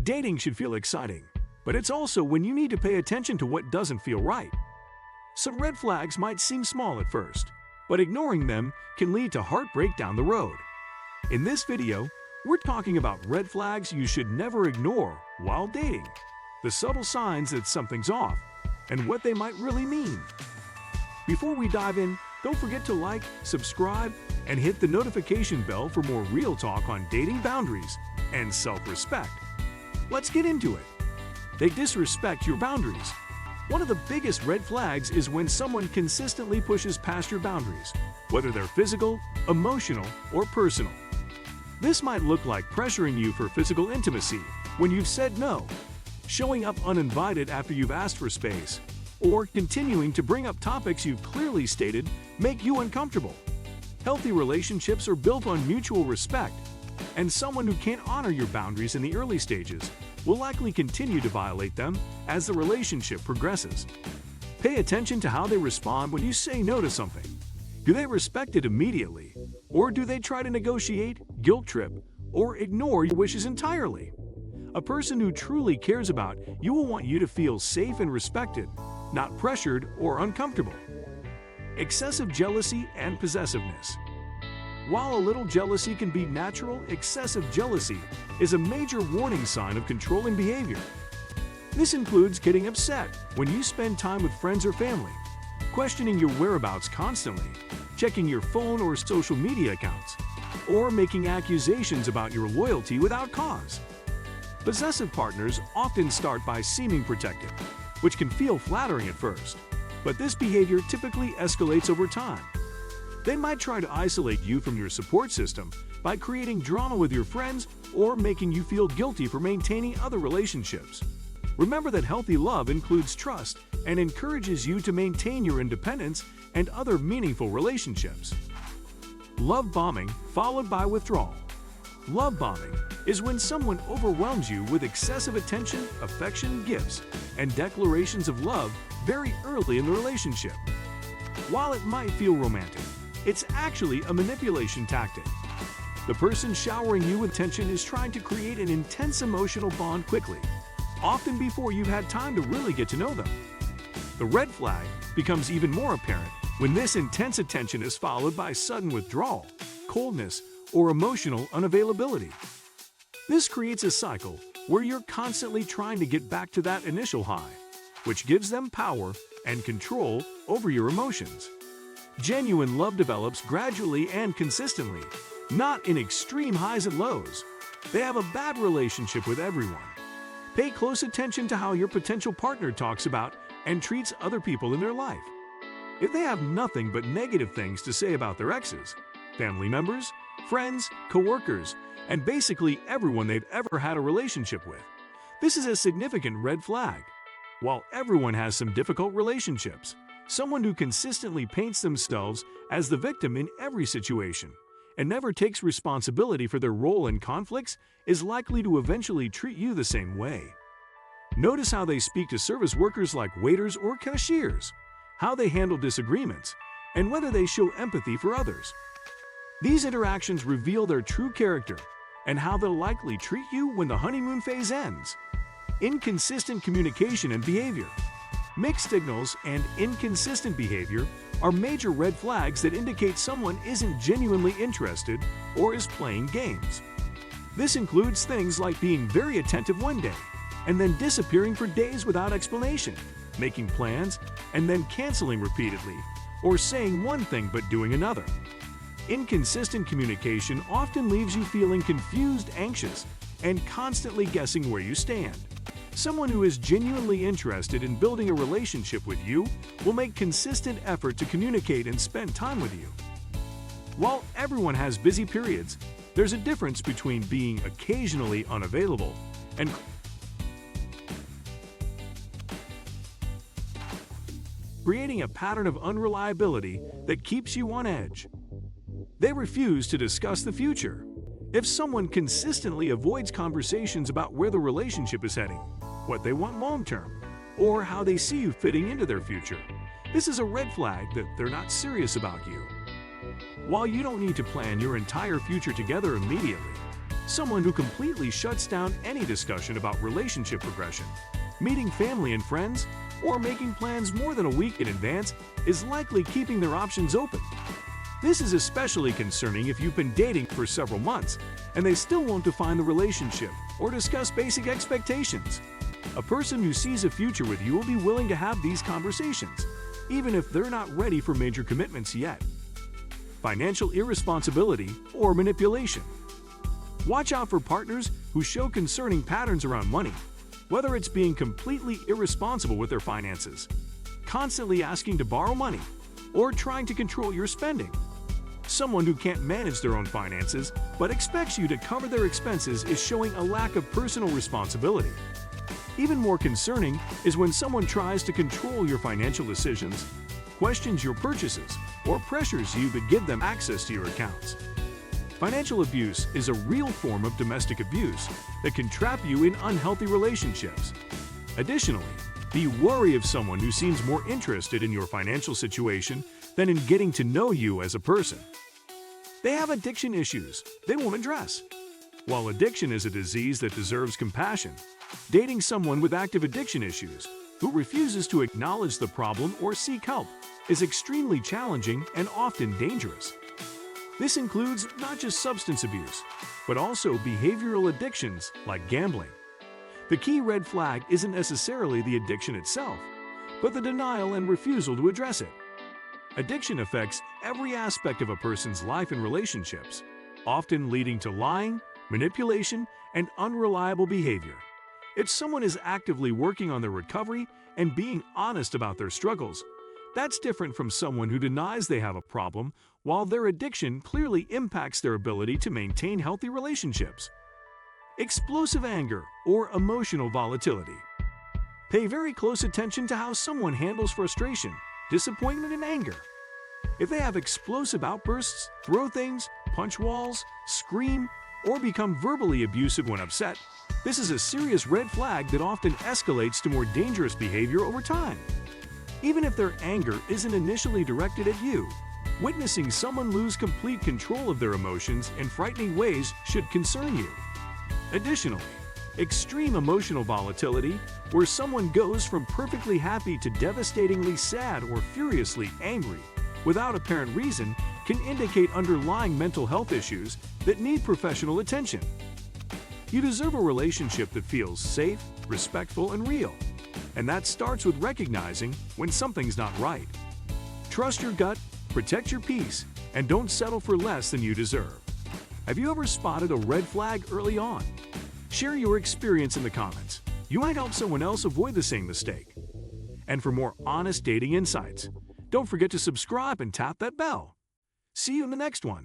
Dating should feel exciting, but it's also when you need to pay attention to what doesn't feel right. Some red flags might seem small at first, but ignoring them can lead to heartbreak down the road. In this video, we're talking about red flags you should never ignore while dating, the subtle signs that something's off, and what they might really mean. Before we dive in, don't forget to like, subscribe, and hit the notification bell for more real talk on dating boundaries and self-respect. Let's get into it. They disrespect your boundaries. One of the biggest red flags is when someone consistently pushes past your boundaries, whether they're physical, emotional, or personal. This might look like pressuring you for physical intimacy when you've said no, showing up uninvited after you've asked for space, or continuing to bring up topics you've clearly stated make you uncomfortable. Healthy relationships are built on mutual respect, and someone who can't honor your boundaries in the early stages will likely continue to violate them as the relationship progresses. Pay attention to how they respond when you say no to something. Do they respect it immediately, or do they try to negotiate, guilt trip, or ignore your wishes entirely? A person who truly cares about you will want you to feel safe and respected, not pressured or uncomfortable. Excessive jealousy and possessiveness. While a little jealousy can be natural, excessive jealousy is a major warning sign of controlling behavior. This includes getting upset when you spend time with friends or family, questioning your whereabouts constantly, checking your phone or social media accounts, or making accusations about your loyalty without cause. Possessive partners often start by seeming protective, which can feel flattering at first, but this behavior typically escalates over time. They might try to isolate you from your support system by creating drama with your friends or making you feel guilty for maintaining other relationships. Remember that healthy love includes trust and encourages you to maintain your independence and other meaningful relationships. Love bombing followed by withdrawal. Love bombing is when someone overwhelms you with excessive attention, affection, gifts, and declarations of love very early in the relationship. While it might feel romantic, it's actually a manipulation tactic. The person showering you with attention is trying to create an intense emotional bond quickly, often before you've had time to really get to know them. The red flag becomes even more apparent when this intense attention is followed by sudden withdrawal, coldness, or emotional unavailability. This creates a cycle where you're constantly trying to get back to that initial high, which gives them power and control over your emotions. Genuine love develops gradually and consistently, not in extreme highs and lows. They have a bad relationship with everyone. Pay close attention to how your potential partner talks about and treats other people in their life. If they have nothing but negative things to say about their exes, family members, friends, coworkers, and basically everyone they've ever had a relationship with, this is a significant red flag. While everyone has some difficult relationships, someone who consistently paints themselves as the victim in every situation and never takes responsibility for their role in conflicts is likely to eventually treat you the same way. Notice how they speak to service workers like waiters or cashiers, how they handle disagreements, and whether they show empathy for others. These interactions reveal their true character and how they'll likely treat you when the honeymoon phase ends. Inconsistent communication and behavior. Mixed signals and inconsistent behavior are major red flags that indicate someone isn't genuinely interested or is playing games. This includes things like being very attentive one day and then disappearing for days without explanation, making plans and then canceling repeatedly, or saying one thing but doing another. Inconsistent communication often leaves you feeling confused, anxious, and constantly guessing where you stand. Someone who is genuinely interested in building a relationship with you will make consistent effort to communicate and spend time with you. While everyone has busy periods, there's a difference between being occasionally unavailable and creating a pattern of unreliability that keeps you on edge. They refuse to discuss the future. If someone consistently avoids conversations about where the relationship is heading, what they want long-term, or how they see you fitting into their future, this is a red flag that they're not serious about you. While you don't need to plan your entire future together immediately, Someone who completely shuts down any discussion about relationship progression, meeting family and friends, or making plans more than a week in advance is likely keeping their options open. This is especially concerning if you've been dating for several months and they still won't define the relationship or discuss basic expectations. A person who sees a future with you will be willing to have these conversations, even if they're not ready for major commitments yet. Financial irresponsibility or manipulation. Watch out for partners who show concerning patterns around money, whether it's being completely irresponsible with their finances, constantly asking to borrow money, or trying to control your spending. Someone who can't manage their own finances but expects you to cover their expenses is showing a lack of personal responsibility. Even more concerning is when someone tries to control your financial decisions, questions your purchases, or pressures you to give them access to your accounts. Financial abuse is a real form of domestic abuse that can trap you in unhealthy relationships. Additionally, be wary of someone who seems more interested in your financial situation than in getting to know you as a person. They have addiction issues they won't address. While addiction is a disease that deserves compassion, dating someone with active addiction issues who refuses to acknowledge the problem or seek help is extremely challenging and often dangerous. This includes not just substance abuse, but also behavioral addictions like gambling. The key red flag isn't necessarily the addiction itself, but the denial and refusal to address it. Addiction affects every aspect of a person's life and relationships, often leading to lying, manipulation, and unreliable behavior. If someone is actively working on their recovery and being honest about their struggles, that's different from someone who denies they have a problem while their addiction clearly impacts their ability to maintain healthy relationships. Explosive anger or emotional volatility. Pay very close attention to how someone handles frustration, disappointment, and anger. If they have explosive outbursts, throw things, punch walls, scream, or become verbally abusive when upset, this is a serious red flag that often escalates to more dangerous behavior over time. Even if their anger isn't initially directed at you, witnessing someone lose complete control of their emotions in frightening ways should concern you. Additionally, extreme emotional volatility, where someone goes from perfectly happy to devastatingly sad or furiously angry without apparent reason, can indicate underlying mental health issues that need professional attention. You deserve a relationship that feels safe, respectful, and real. And that starts with recognizing when something's not right. Trust your gut, protect your peace, and don't settle for less than you deserve. Have you ever spotted a red flag early on? Share your experience in the comments. You might help someone else avoid the same mistake. And for more honest dating insights, don't forget to subscribe and tap that bell. See you in the next one.